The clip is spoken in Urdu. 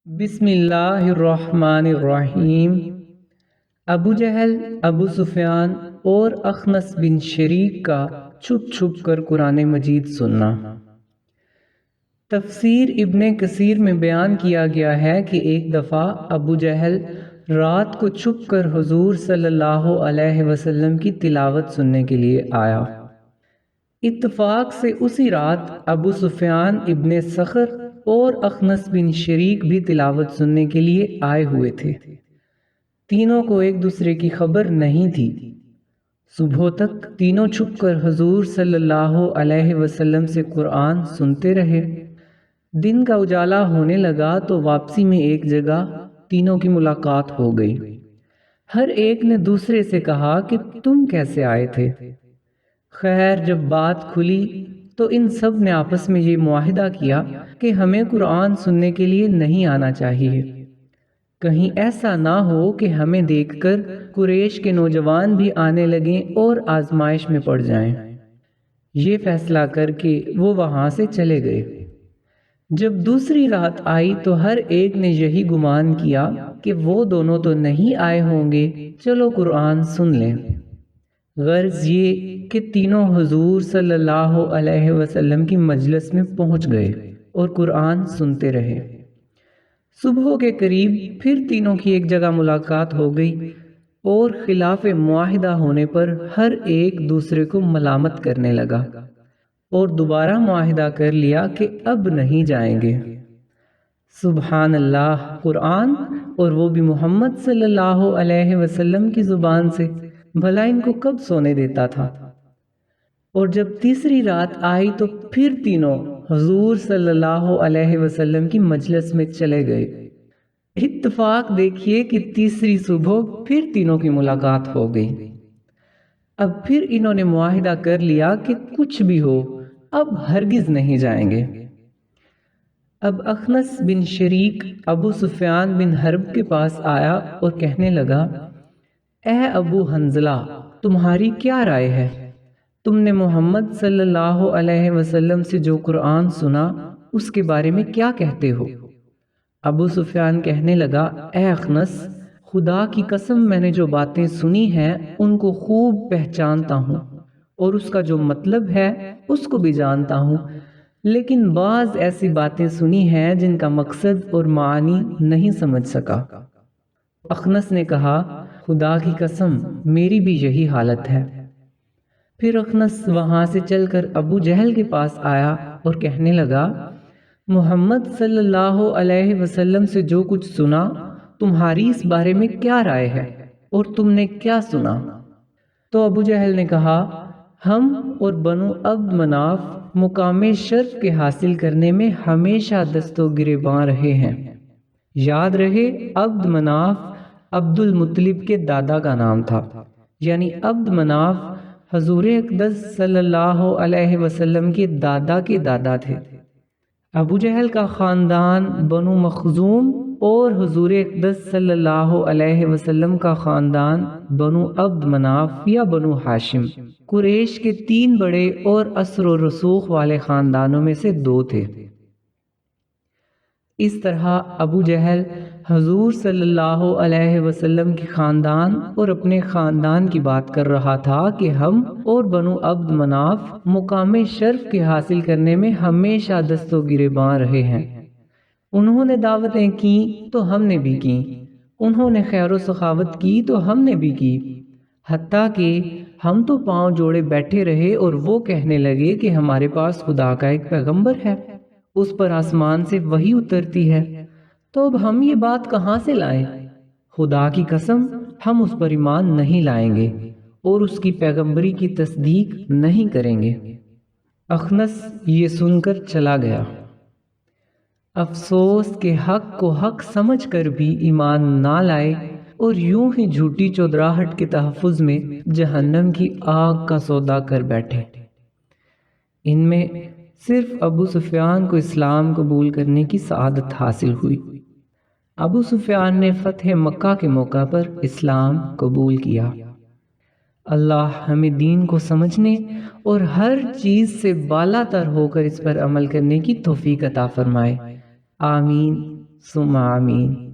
بسم اللہ الرحمن الرحیم۔ ابو جہل، ابو سفیان اور اخنس بن شریک کا چھپ چھپ کر قرآن مجید سننا۔ تفسیر ابن کثیر میں بیان کیا گیا ہے کہ ایک دفعہ ابو جہل رات کو چھپ کر حضور صلی اللہ علیہ وسلم کی تلاوت سننے کے لیے آیا۔ اتفاق سے اسی رات ابو سفیان ابن صخر اور اخنس بن شریک بھی تلاوت سننے کے لیے آئے ہوئے تھے۔ تینوں کو ایک دوسرے کی خبر نہیں تھی۔ صبح تک تینوں چھپ کر حضور صلی اللہ علیہ وسلم سے قرآن سنتے رہے۔ دن کا اجالا ہونے لگا تو واپسی میں ایک جگہ تینوں کی ملاقات ہو گئی۔ ہر ایک نے دوسرے سے کہا کہ تم کیسے آئے تھے؟ خیر جب بات کھلی تو ان سب نے آپس میں یہ معاہدہ کیا کہ ہمیں قرآن سننے کے لیے نہیں آنا چاہیے، کہیں ایسا نہ ہو کہ ہمیں دیکھ کر قریش کے نوجوان بھی آنے لگیں اور آزمائش میں پڑ جائیں۔ یہ فیصلہ کر کے وہ وہاں سے چلے گئے۔ جب دوسری رات آئی تو ہر ایک نے یہی گمان کیا کہ وہ دونوں تو نہیں آئے ہوں گے، چلو قرآن سن لیں۔ غرض یہ کہ تینوں حضور صلی اللہ علیہ وسلم کی مجلس میں پہنچ گئے اور قرآن سنتے رہے۔ صبح کے قریب پھر تینوں کی ایک جگہ ملاقات ہو گئی اور خلاف معاہدہ ہونے پر ہر ایک دوسرے کو ملامت کرنے لگا اور دوبارہ معاہدہ کر لیا کہ اب نہیں جائیں گے۔ سبحان اللہ، قرآن اور وہ بھی محمد صلی اللہ علیہ وسلم کی زبان سے، بھلا ان کو کب سونے دیتا تھا۔ اور جب تیسری رات آئی تو پھر تینوں حضور صلی اللہ علیہ وسلم کی مجلس میں چلے گئے۔ اتفاق دیکھیے کہ تیسری صبح پھر تینوں کی ملاقات ہو گئی۔ اب پھر انہوں نے معاہدہ کر لیا کہ کچھ بھی ہو اب ہرگز نہیں جائیں گے۔ اب اخنس بن شریک ابو سفیان بن حرب کے پاس آیا اور کہنے لگا، اے ابو حنظلہ، تمہاری کیا رائے ہے؟ تم نے محمد صلی اللہ علیہ وسلم سے جو قرآن سنا اس کے بارے میں کیا کہتے ہو؟ ابو سفیان کہنے لگا، اے اخنس، خدا کی قسم میں نے جو باتیں سنی ہیں ان کو خوب پہچانتا ہوں اور اس کا جو مطلب ہے اس کو بھی جانتا ہوں، لیکن بعض ایسی باتیں سنی ہیں جن کا مقصد اور معنی نہیں سمجھ سکا۔ اخنس نے کہا، خدا کی قسم میری بھی یہی حالت ہے۔ پھر اخنس وہاں سے چل کر ابو جہل کے پاس آیا اور کہنے لگا، محمد صلی اللہ علیہ وسلم سے جو کچھ سنا تمہاری اس بارے میں کیا رائے ہے اور تم نے کیا سنا؟ تو ابو جہل نے کہا، ہم اور بنو عبد مناف مقام شرف کے حاصل کرنے میں ہمیشہ دست و گریباں رہے ہیں۔ یاد رہے عبد مناف عبد المطلب کے دادا کا نام تھا، یعنی عبد مناف حضور اقدس صلی اللہ علیہ وسلم کے دادا تھے۔ ابو جہل کا خاندان بنو مخزوم اور حضور اقدس صلی اللہ علیہ وسلم کا خاندان بنو عبد مناف یا بنو ہاشم، قریش کے 3 بڑے اور اثر و رسوخ والے خاندانوں میں سے 2 تھے۔ اس طرح ابو جہل حضور صلی اللہ علیہ وسلم کے خاندان اور اپنے خاندان کی بات کر رہا تھا کہ ہم اور بنو عبد مناف مقام شرف کے حاصل کرنے میں ہمیشہ دست و گریباں رہے ہیں۔ انہوں نے دعوتیں کی تو ہم نے بھی کی، انہوں نے خیر و سخاوت کی تو ہم نے بھی کی، حتیٰ کہ ہم تو پاؤں جوڑے بیٹھے رہے اور وہ کہنے لگے کہ ہمارے پاس خدا کا ایک پیغمبر ہے، اس پر آسمان سے وحی اترتی ہے، تو اب ہم یہ بات کہاں سے لائیں؟ خدا کی قسم ہم اس پر ایمان نہیں لائیں گے اور اس کی پیغمبری کی تصدیق نہیں کریں گے۔ اخنس یہ سن کر چلا گیا۔ افسوس کہ حق کو حق سمجھ کر بھی ایمان نہ لائے اور یوں ہی جھوٹی چودراہٹ کے تحفظ میں جہنم کی آگ کا سودا کر بیٹھے۔ ان میں صرف ابو سفیان کو اسلام قبول کرنے کی سعادت حاصل ہوئی۔ ابو سفیان نے فتح مکہ کے موقع پر اسلام قبول کیا۔ اللہ ہمیں دین کو سمجھنے اور ہر چیز سے بالا تر ہو کر اس پر عمل کرنے کی توفیق عطا فرمائے، آمین ثم آمین۔